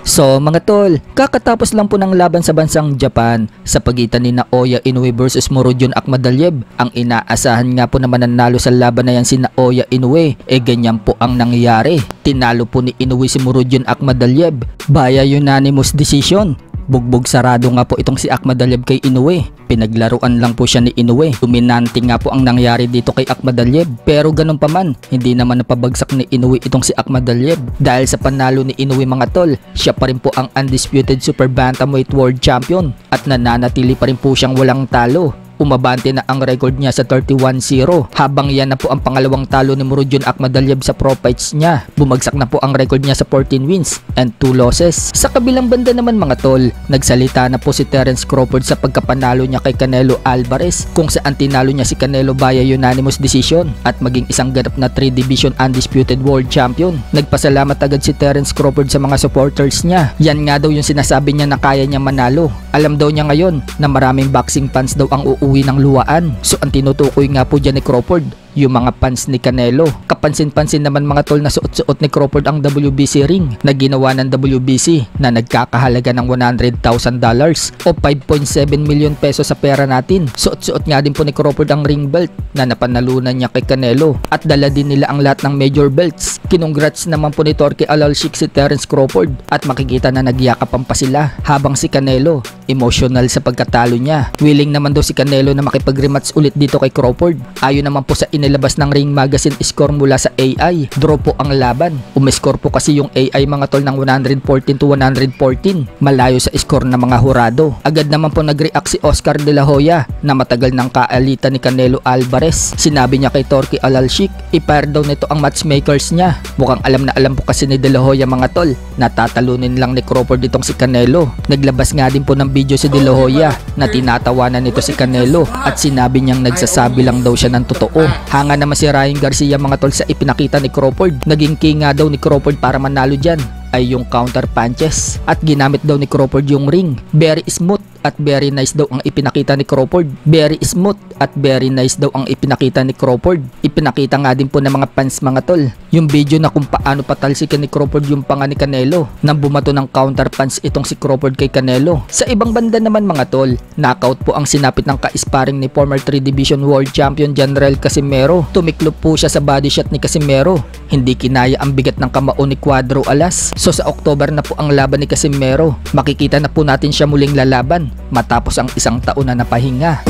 So mga tol, kakatapos lang po ng laban sa bansang Japan sa pagitan ni Naoya Inoue versus Murodjon Akhmadaliev. Ang inaasahan nga po na mananalo sa laban na yan si Naoya Inoue, ganyan po ang nangyari. Tinalo po ni Inoue si Murodjon Akhmadaliev via unanimous decision. Bugbog sarado nga po itong si Akhmadaliev kay Inoue. Pinaglaruan lang po siya ni Inoue. Dominante nga po ang nangyari dito kay Akhmadaliev. Pero ganun pa man, hindi naman napabagsak ni Inoue itong si Akhmadaliev. Dahil sa panalo ni Inoue mga tol, siya pa rin po ang undisputed super bantamweight world champion. At nananatili pa rin po siyang walang talo. Umabante na ang record niya sa 31-0 habang yan na po ang pangalawang talo ni Murodjon Akhmadaliev sa pro fights niya. Bumagsak na po ang record niya sa 14 wins and 2 losses. Sa kabilang banda naman mga tol, nagsalita na po si Terence Crawford sa pagkapanalo niya kay Canelo Alvarez kung saan tinalo niya si Canelo via unanimous decision at maging isang ganap na 3 division undisputed world champion. Nagpasalamat agad si Terence Crawford sa mga supporters niya. Yan nga daw yung sinasabi niya na kaya niya manalo. Alam daw niya ngayon na maraming boxing fans daw ang uuwi ng luwaan. So ang tinutukoy nga po dyan ni Crawford, yung mga fans ni Canelo. Kapansin-pansin naman mga tol na suot-suot ni Crawford ang WBC ring na ginawa ng WBC na nagkakahalaga ng $100,000 o 5.7 million pesos sa pera natin. Suot-suot nga din po ni Crawford ang ring belt na napanalunan niya kay Canelo at dala din nila ang lahat ng major belts. Kinongrats naman po ni Turki Al-Alshik si Terence Crawford at makikita na nagyakapan pa sila habang si Canelo emotional sa pagkatalo niya. Willing naman daw si Canelo na makipag-rematch ulit dito kay Crawford. Ayon naman po sa inilabas ng Ring Magazine score mula sa AI, draw po ang laban. Umescore po kasi yung AI mga tol ng 114-114, malayo sa score ng mga hurado. Agad naman po nag-react si Oscar De La Hoya na matagal ng kaalitan ni Canelo Alvarez. Sinabi niya kay Turki Al-Alshik, i-fire daw nito ang matchmakers niya. Mukhang alam na alam po kasi ni De La Hoya mga tol, natatalunin lang ni Crawford itong si Canelo. Naglabas nga din po ng video si De La Hoya na tinatawanan nito si Canelo at sinabi niyang nagsasabi lang daw siya ng totoo. Hanga naman si Ryan Garcia mga tol sa ipinakita ni Crawford. Naging king nga daw ni Crawford para manalo dyan ay yung counter punches at ginamit daw ni Crawford yung ring. Very smooth at very nice daw ang ipinakita ni Crawford. Very smooth at very nice daw ang ipinakita ni Crawford. Ipinakita nga din po ng mga fans mga tol yung video na kung paano patalsikan ni Crawford yung panga ni Canelo nang bumato ng counter punch itong si Crawford kay Canelo. Sa ibang banda naman mga tol, knockout po ang sinapit ng ka-sparring ni former 3 division world champion Janrell Casimero. Tumiklop po siya sa body shot ni Casimero. Hindi kinaya ang bigat ng kamao ni Cuadro Alas. So sa October na po ang laban ni Casimero. Makikita na po natin siya muling lalaban matapos ang isang taon na napahinga.